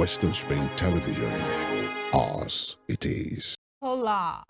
Western Spring Television. Ours it is. Hola.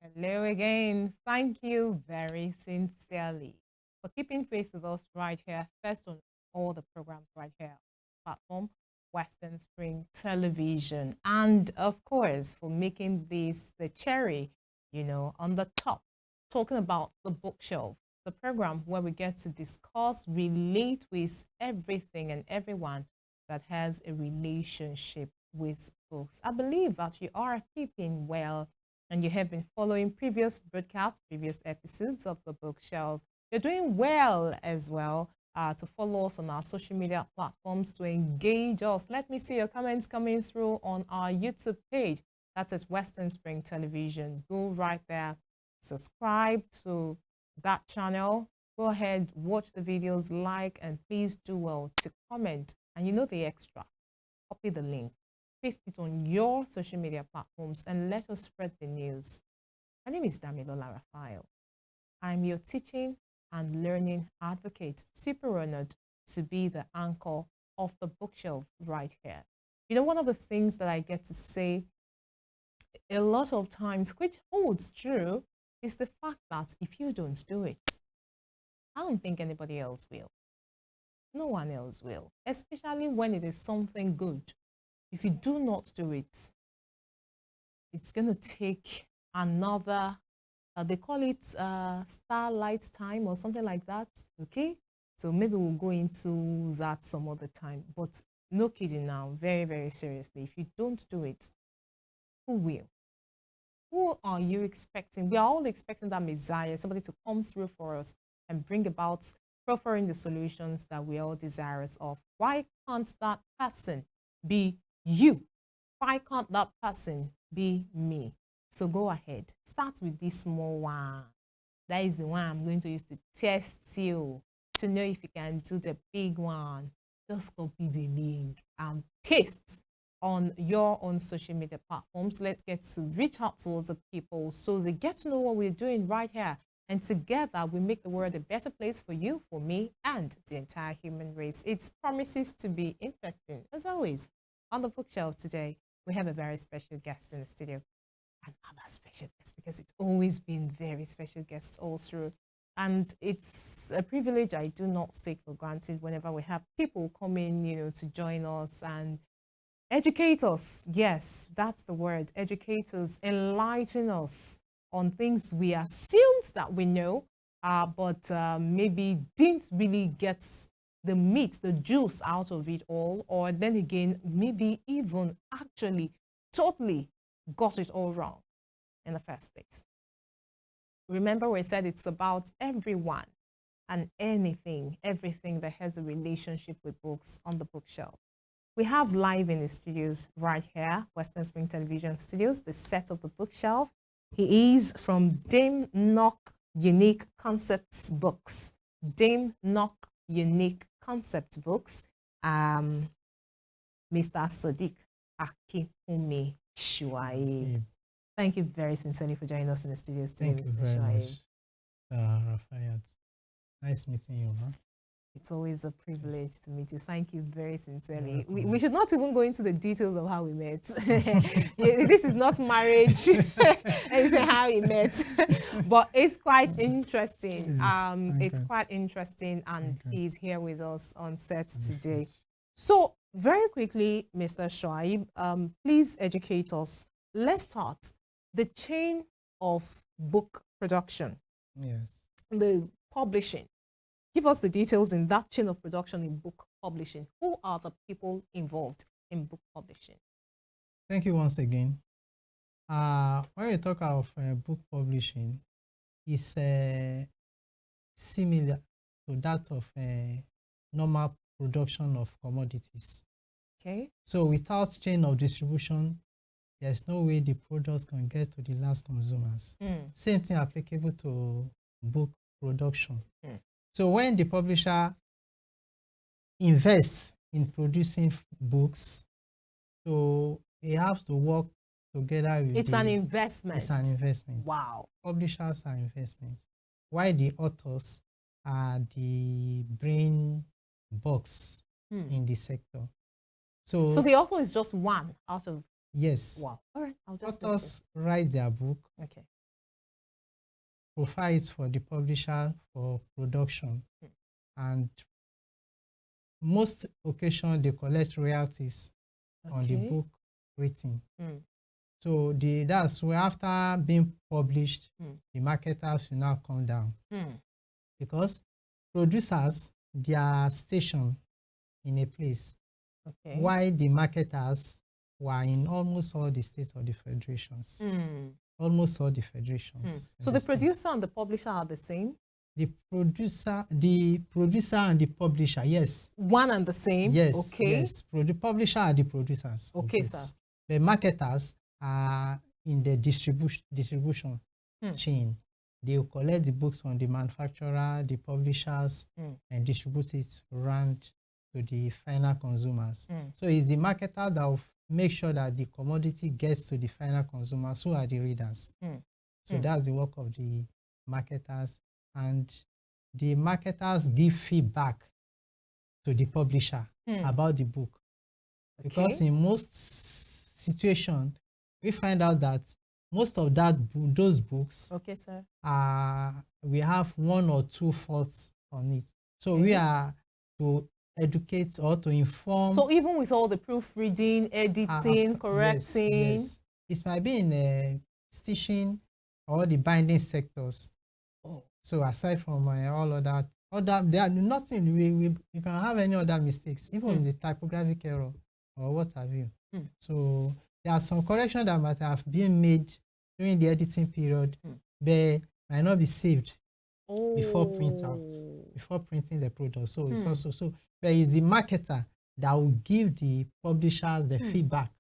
Hello again. Thank you very sincerely for keeping pace with us right here. First on all the programs right here. Platform Western Spring Television. And of course, for making this the cherry, on the top. Talking about the bookshelf, the program where we get to discuss, relate with everything and everyone that has a relationship with books. I believe that you are keeping well and you have been following previous broadcasts, previous episodes of the bookshelf. You're doing well as well to follow us on our social media platforms, to engage us. Let me see your comments coming through on our YouTube page. That is Western Spring Television. Go right there, subscribe to that channel. Go ahead, watch the videos, like, and please do well to comment. And you know the extra. Copy the link, paste it on your social media platforms, and let us spread the news. My name is Damilola Raphael. I'm your teaching and learning advocate, super honored to be the anchor of the bookshelf right here. One of the things that I get to say a lot of times, which holds true, is the fact that if you don't do it, I don't think anybody else will. No one else will, especially when it is something good. If you do not do it, it's going to take another, they call it starlight time or something like that, okay? So maybe we'll go into that some other time. But no kidding now, very, very seriously. If you don't do it, who will? Who are you expecting? We are all expecting that Messiah, somebody to come through for us and bring about proffering the solutions that we are all desirous of. Why can't that person be you? Why can't that person be me? So go ahead. Start with this small one. That is the one I'm going to use to test you, to know if you can do the big one. Just copy the link and paste on your own social media platforms. Let's get to reach out to other people so they get to know what we're doing right here. And together we make the world a better place for you, for me, and the entire human race. It promises to be interesting. As always, on the bookshelf today, we have a very special guest in the studio. Another special guest, because it's always been very special guests all through. And it's a privilege I do not take for granted whenever we have people come in, to join us and educate us. Yes, that's the word. Educate us, enlighten us on things we assumed that we know, but maybe didn't really get the meat, the juice out of it all, or then again, maybe even actually totally got it all wrong in the first place. Remember, we said it's about everyone and anything, everything that has a relationship with books on the bookshelf. We have live in the studios right here, Western Spring Television Studios, the set of the bookshelf. He is from DAME-NOCH Unique Concepts Books. DAME-NOCH Unique Concept Books. Mr. Sadiq Akinkunmi Shuaib. Thank you very sincerely for joining us in the studios today, Thank you Mr. very Shuaib. much, Raphael. Nice meeting you, huh? It's always a privilege to meet you. Thank you very sincerely. You're We should not even go into the details of how we met. This is not marriage. And say how we met. But it's quite interesting. It's quite interesting, and he's here with us on set today. So very quickly, Mr. Shuaib, please educate us. Let's start the chain of book production. Yes. The publishing. Give us the details in that chain of production in book publishing. Who are the people involved in book publishing? Thank you once again. When we talk of book publishing, it's similar to that of normal production of commodities. Okay. So without chain of distribution, there's no way the products can get to the last consumers. Same thing applicable to book production. So when the publisher invests in producing books, so he has to work together with It's an investment. It's an investment. Wow. Publishers are investments. While the authors are the brain box in the sector. So the author is just one out of... Yes. Wow. All right. I'll just authors write their book. Okay. Profile is for the publisher for production. And most occasions they collect royalties on the book written. So that's where after being published, the marketers will now come down. Because producers, they are stationed in a place. While the marketers were in almost all the states of the federations. Almost all the federations. So the producer and the publisher are the same? The producer and the publisher, yes. One and the same? Yes, okay. Yes. The publisher are the producers. Okay, sir. The marketers are in the distribution chain. They will collect the books from the manufacturer, the publishers, and distribute it around to the final consumers. So it's the marketer that will make sure that the commodity gets to the final consumers, who are the readers. So that's the work of the marketers. And the marketers give feedback to the publisher about the book. Because in most situations, we find out that most of those books, we have one or two faults on it. So we are to educate or to inform. So even with all the proofreading, editing, correcting, yes. It might be in stitching or the binding sectors. So aside from all of that, there are nothing. You can have any other mistakes, even in the typographic error or what have you. So there are some corrections that might have been made during the editing period, but might not be saved before printing the product. So it's also so. But it's the marketer that will give the publishers the feedback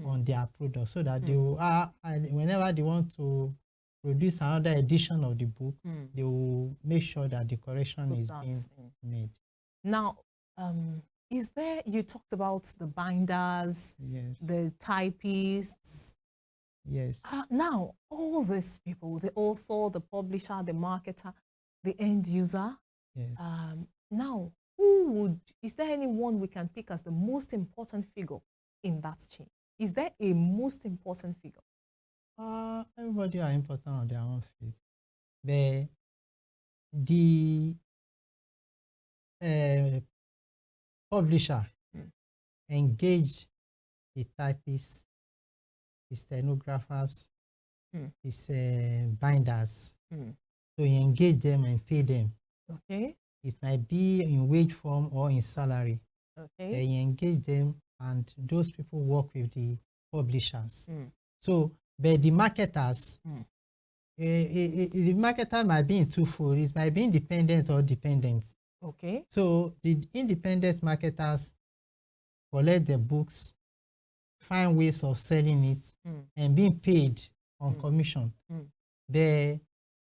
on their product, so that they will, whenever they want to produce another edition of the book, they will make sure that the correction is being made. Now, is there, you talked about the binders, the typists. Yes. Now, all these people, the author, the publisher, the marketer, the end user. Yes. Now, is there anyone we can pick as the most important figure in that chain? Is there a most important figure? Everybody are important on their own field. The publisher engage the typists, the stenographers, his binders. So he engage them and pay them. Okay. It might be in wage form or in salary. Okay. He engage them, and those people work with the publishers. So, but the marketers, the marketer might be in twofold. It might be independent or dependent. Okay. So the independent marketers collect the books, find ways of selling it, and being paid on commission. The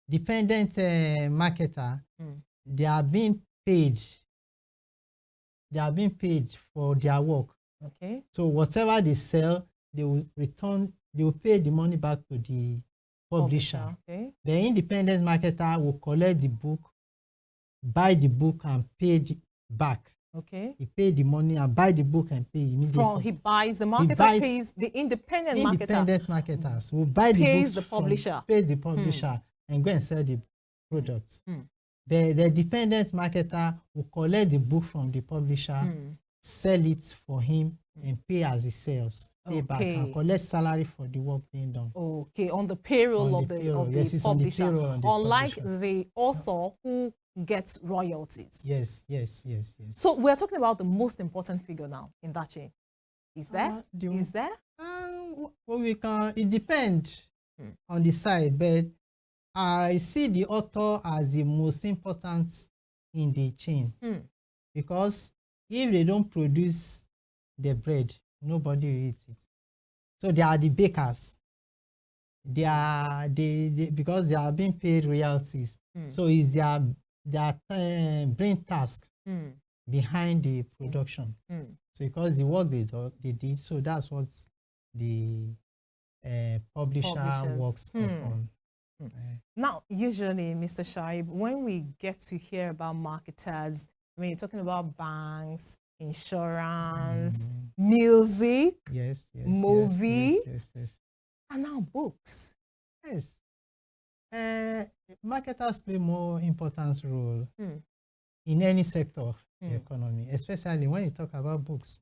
dependent marketer, they are being paid. They are being paid for their work. Okay. So whatever they sell, they will return. They will pay the money back to the publisher. Okay. The independent marketer will collect the book, buy the book, and pay it back. Okay. He pay the money and buy the book and pay immediately. He buys, the marketer pays the independent marketers will buy the pays books the publisher. Pays the publisher and go and sell the products. The dependent marketer will collect the book from the publisher, sell it for him, and pay as he sells. Pay back and collect salary for the work being done. Okay, on the payroll of the publisher. Unlike the author who gets royalties. Yes. So we're talking about the most important figure now in that chain. Is there? Is there? Well, it depends on the side, but I see the author as the most important in the chain. Because if they don't produce the bread, nobody will eat it. So they are the bakers. They are because they are being paid royalties. So it's their brain task behind the production. So because the work they did, so that's what the publisher works upon. Now, usually, Mr. Shuaib, when we get to hear about marketers, when you're talking about banks, insurance, music, yes, movies, yes. and now books. Yes. Marketers play more important role in any sector of the economy, especially when you talk about books.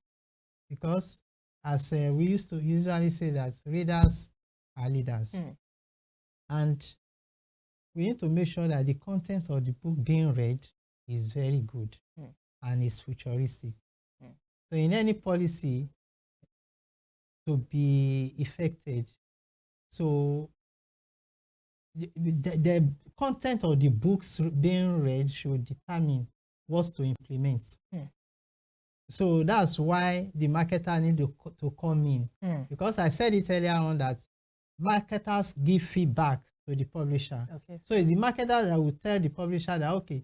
Because as we used to usually say that readers are leaders. And we need to make sure that the contents of the book being read is very good and is futuristic. So in any policy to be effected, so the content of the books being read should determine what to implement. So that's why the marketer need to come in. Because I said it earlier on that marketers give feedback to the publisher. Okay, so it's the marketer that will tell the publisher that, okay,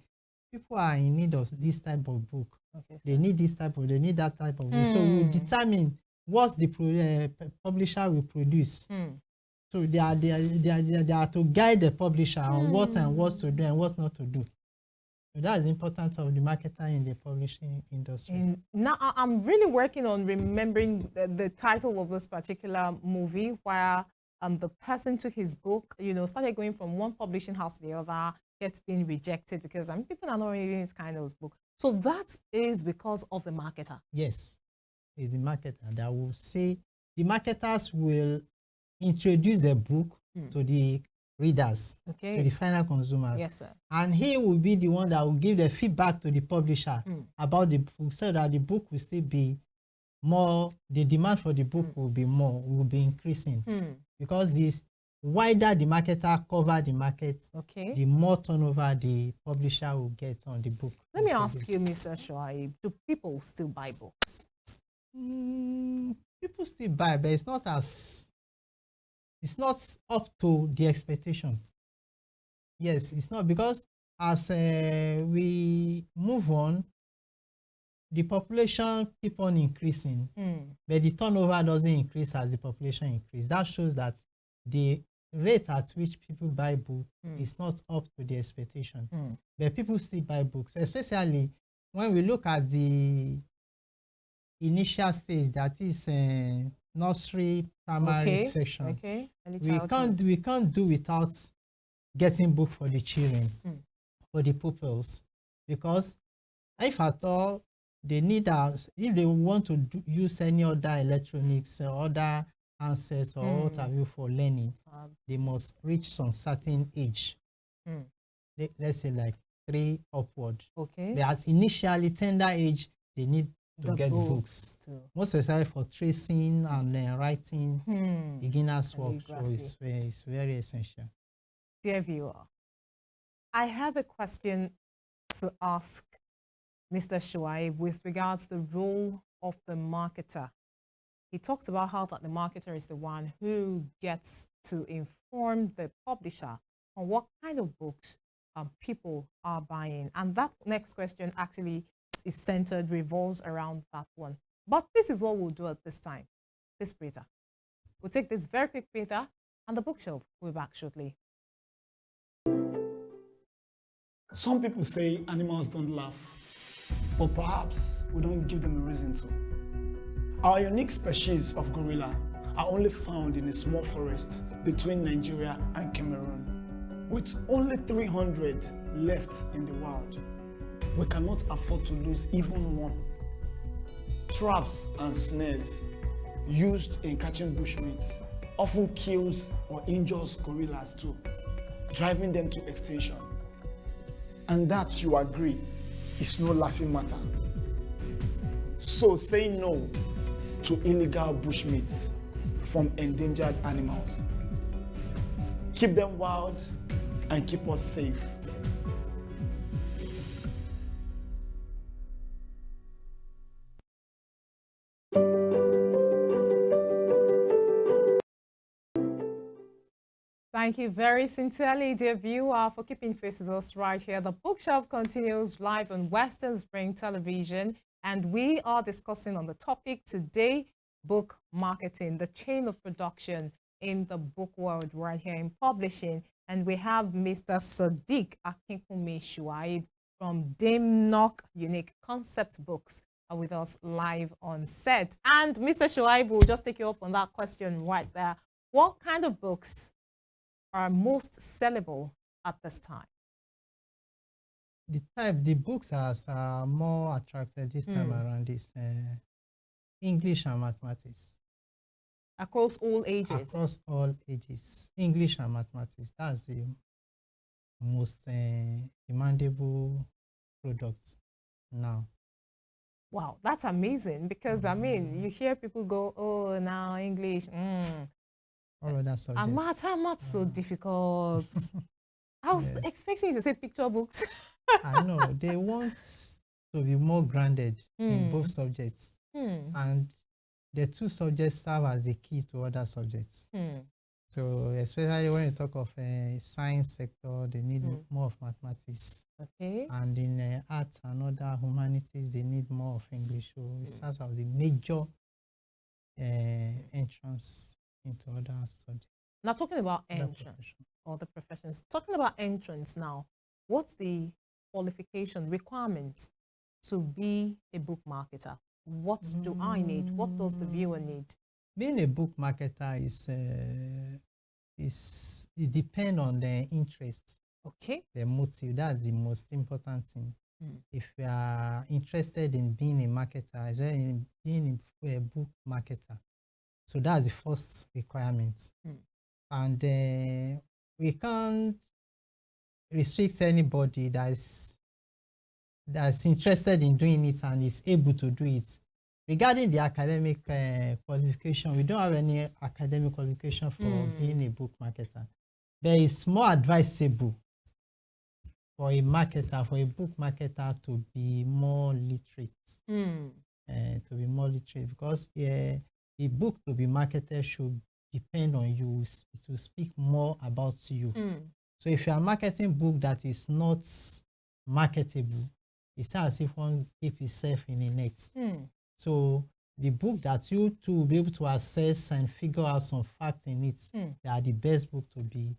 people are in need of this type of book. Okay, they need this type of, they need that type of book. So we'll determine what the publisher will produce. So they are to guide the publisher on what and what to do and what not to do. So that is the importance of the marketer in the publishing industry. Now I'm really working on remembering the title of this particular movie, where the person took his book, started going from one publishing house to the other, gets being rejected because people are not reading this kind of book. So that is because of the marketer. Yes, it's the marketer that will say, the marketers will introduce the book to the readers, to the final consumers. Yes, sir. And he will be the one that will give the feedback to the publisher about the book, so that the book will still be more, the demand for the book will be increasing. Because this wider the marketer cover the market, the more turnover the publisher will get on the book. Let me ask you, Mr. Shuaib, do people still buy books? People still buy, but it's not up to the expectation. Yes, it's not, because as we move on, the population keep on increasing, but the turnover doesn't increase as the population increases. That shows that the rate at which people buy books is not up to the expectation. But people still buy books, especially when we look at the initial stage, that is nursery, primary section. We can't do without getting book for the children, for the pupils, because if at all they need us, if they want to use any other electronics or other handsets or what have you for learning, they must reach some certain age. Let's say like 3 upward. But as initially tender age, they need to get books. Most especially for tracing and writing, beginners work. So it's very essential. Dear viewer, I have a question to ask Mr. Shuaib with regards to the role of the marketer. He talks about how that the marketer is the one who gets to inform the publisher on what kind of books people are buying. And that next question actually is centered, revolves around that one. But this is what we'll do at this time, this breather. We'll take this very quick breather, and the bookshelf will be back shortly. Some people say animals don't laugh, but perhaps we don't give them a reason to. Our unique species of gorilla are only found in a small forest between Nigeria and Cameroon. With only 300 left in the wild, we cannot afford to lose even one. Traps and snares used in catching bushmeat often kills or injures gorillas too, driving them to extinction. And that, you agree, is no laughing matter. So say no to illegal bushmeat from endangered animals. Keep them wild and keep us safe. Thank you very sincerely, dear viewer, for keeping faith with us right here. The Bookshelf continues live on Western Spring Television, and we are discussing on the topic today, book marketing, the chain of production in the book world right here in publishing. And we have Mr. Sadiq Akinkunmi Shuaib from DAME-NOCH Unique Concept Books with us live on set. And Mr. Shuaib will just take you up on that question right there. What kind of books are most sellable at this time? The books are more attracted this time around is English and mathematics. Across all ages? Across all ages. English and mathematics. That's the most demandable products now. Wow, that's amazing, because I mean, you hear people go, oh, now English, all other subjects. And maths so difficult. I was expecting you to say picture books. I know, they want to be more grounded in both subjects. And the two subjects serve as the key to other subjects. So especially when you talk of science sector, they need more of mathematics. Okay. And in arts and other humanities, they need more of English. So it serves as the major entrance into other subjects. Now, talking about entrance or the professions, talking about entrance now, what's the qualification requirements to be a book marketer? What do I need? What does the viewer need? Being a book marketer it depends on the interest. Okay. The motive, that's the most important thing. If you are interested in being a marketer, then being a book marketer. So that's the first requirement. And we can't restrict anybody that's interested in doing it and is able to do it. Regarding the academic qualification, we don't have any academic qualification for being a book marketer. But it's more advisable for a marketer, for a book marketer, to be more literate. To be more literate, because the book to be marketed should depend on you. It will speak more about you. So if you are marketing book that is not marketable, it's as if one keep itself in a net. So the book that you two will be able to assess and figure out some facts in it, they are the best book to be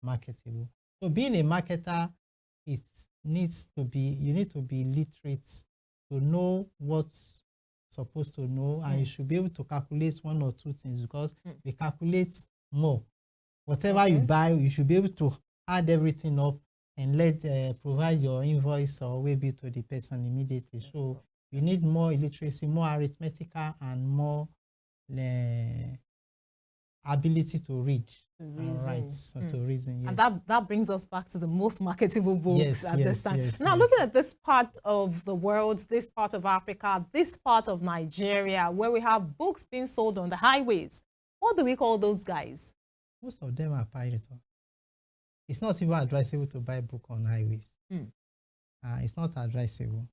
marketable. So being a marketer, you need to be literate to know what's supposed to know, and you should be able to calculate one or two things, because we calculate more. Whatever you buy, you should be able to add everything up and provide your invoice or waybill to the person immediately. So you need more illiteracy, more arithmetical, and more ability to read and write, to reason. Yes. And that brings us back to the most marketable books at this time. Now, looking at this part of the world, this part of Africa, this part of Nigeria, where we have books being sold on the highways, what do we call those guys? Most of them are pirates. It's not even advisable to buy a book on highways. It's not advisable.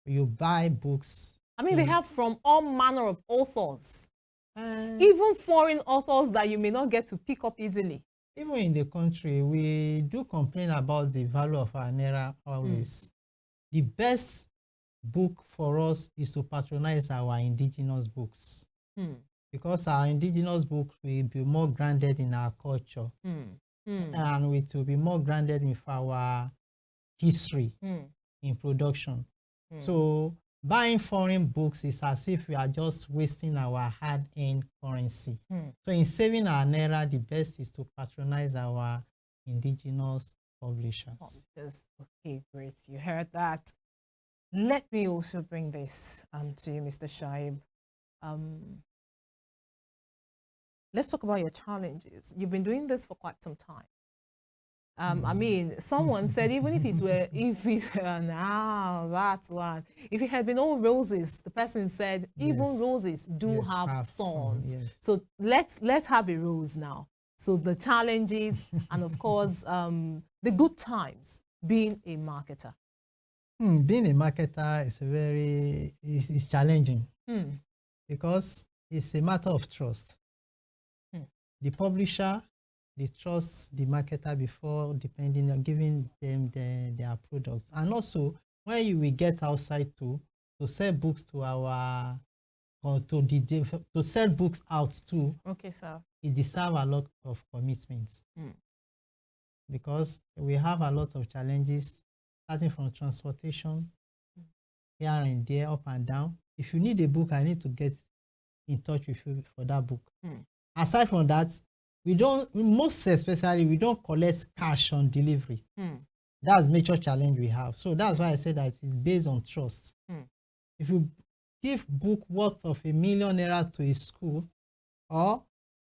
You buy books. I mean, they have from all manner of authors, even foreign authors that you may not get to pick up easily. Even in the country, we do complain about the value of our naira always. The best book for us is to patronize our indigenous books, because our indigenous books will be more grounded in our culture, and it will be more grounded with our history in production. So buying foreign books is as if we are just wasting our hard-earned currency. So in saving our naira, the best is to patronize our indigenous publishers. Okay, great. You heard that. Let me also bring this to you, Mr. Shuaib. Let's talk about your challenges. You've been doing this for quite some time. I mean, someone said even if it were now that one, if it had been all roses, the person said even roses do have thorns. So let's have a rose now. So the challenges and of course the good times being a marketer. Being a marketer is challenging because it's a matter of trust. The publisher, they trust the marketer before depending on giving them their products. And also, when you will get outside to sell books to our to sell books out too, okay, sir, it deserves a lot of commitments because we have a lot of challenges starting from transportation, here and there, up and down. If you need a book, I need to get in touch with you for that book. Aside from that, most especially, we don't collect cash on delivery. That's major challenge we have. So that's why I said that it's based on trust. If you give book worth of ₦1 million to a school or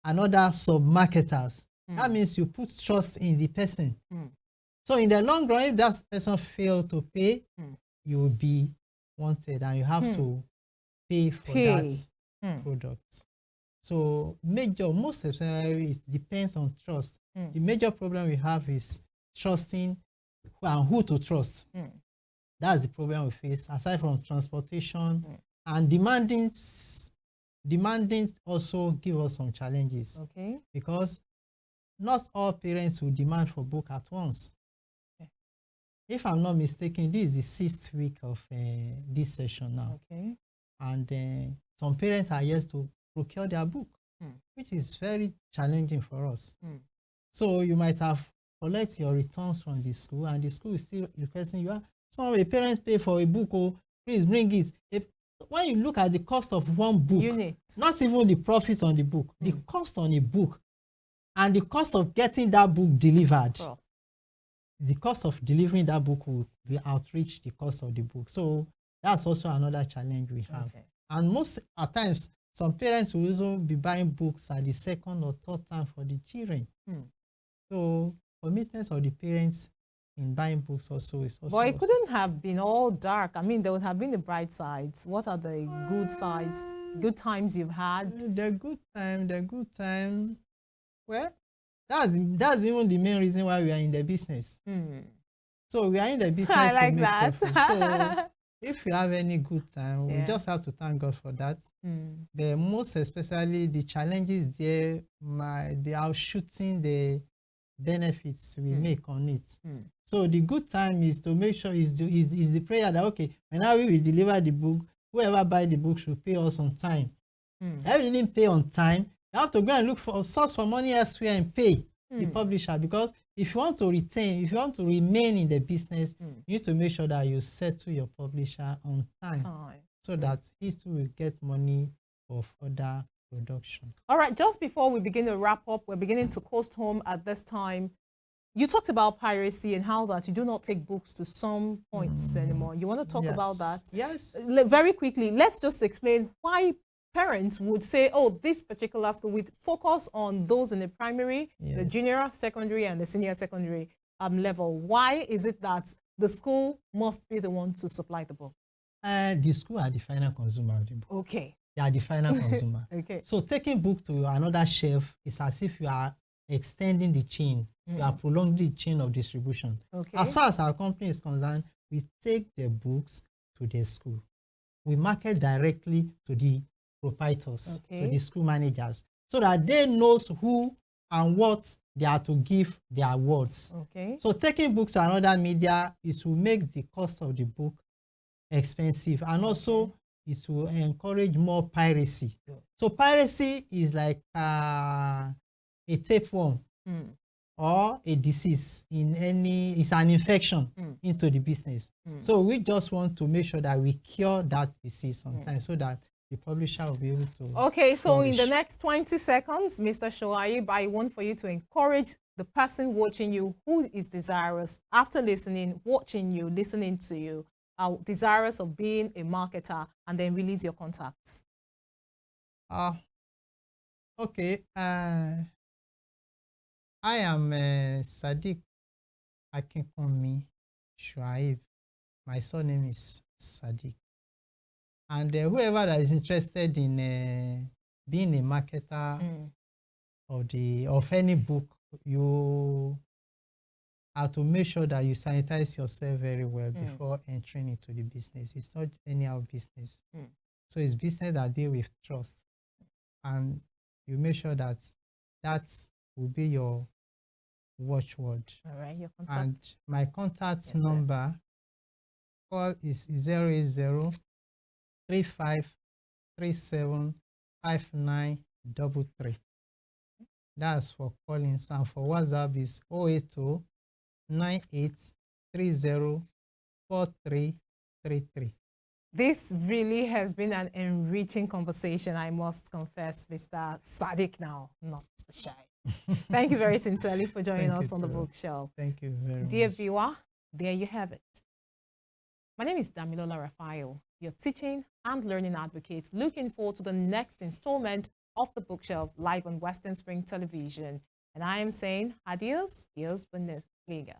another sub-marketers, that means you put trust in the person. So in the long run, if that person fail to pay, you will be wanted and you have to pay for that product. So most especially, it depends on trust. The major problem we have is trusting and who to trust. That's the problem we face, aside from transportation and demanding also give us some challenges. Okay. Because not all parents will demand for book at once. If I'm not mistaken, this is the 6th week of this session now. Okay. And some parents are yet to procure their book, which is very challenging for us. So you might have collect your returns from the school, and the school is still requesting you. Some of the parents pay for a book, oh, please bring it. When you look at the cost of one book, not even the profits on the book, the cost on a book, and the cost of getting that book delivered, the cost of delivering that book will outreach the cost of the book. So that's also another challenge we have. And most at times, some parents will also be buying books at the 2nd or 3rd time for the children. So commitments of the parents in buying books also is also. But it couldn't have been all dark. I mean, there would have been the bright sides. What are the good sides, good times you've had? The good time. Well, that's even the main reason why we are in the business. So we are in the business I like to make that. profit. So if you have any good time, we just have to thank God for that. But most especially, the challenges there might be outshooting the benefits we make on it. So the good time is to make sure is the prayer that, okay, whenever we deliver the book, whoever buy the book should pay us on time. If you didn't pay on time, you have to go and look for a source for money elsewhere and pay the publisher, because if you want to remain in the business, you need to make sure that you settle your publisher on time. So that he too will get money for further production. All right, just before we begin to wrap up, we're beginning to coast home at this time. You talked about piracy and how that you do not take books to some points anymore. You want to talk about that? Yes. Very quickly, let's just explain why parents would say, oh, this particular school, with focus on those in the primary, the junior secondary and the senior secondary level. Why is it that the school must be the one to supply the book? The school are the final consumer of the book. Okay. They are the final consumer. Okay. So taking book to another shelf is as if you are extending the chain. You are prolonging the chain of distribution. Okay. As far as our company is concerned, we take the books to the school. We market directly to the proprietors, to the school managers, so that they knows who and what they are to give their awards. Okay. So taking books to another media is to make the cost of the book expensive, and also is to encourage more piracy. So piracy is like a tapeworm or a disease it's an infection into the business. So we just want to make sure that we cure that disease sometimes, so that the publisher will be able to. Okay, so publish. In the next 20 seconds, Mr. Shuaib, I want for you to encourage the person watching you who is desirous, after watching you, listening to you, desirous of being a marketer, and then release your contacts. Okay. I am Sadiq Akinkunmi Shuaib. My surname is Sadiq. And whoever that is interested in being a marketer of any book, you have to make sure that you sanitize yourself very well before entering into the business. It's not anyhow business. So it's business that deal with trust. And you make sure that will be your watchword. All right, your contact. And my contact number call is 080 3537 5933. That's for callings, and for WhatsApp is 080 9830 4333. This really has been an enriching conversation, I must confess, Mr. Sadiq now, not shy. Thank you very sincerely for joining us on the bookshelf. Thank you very much. Dear viewer, there you have it. My name is Damilola Raphael, your teaching and learning advocate, looking forward to the next installment of the bookshelf live on Western Spring Television. And I am saying adios, Dios bendiga.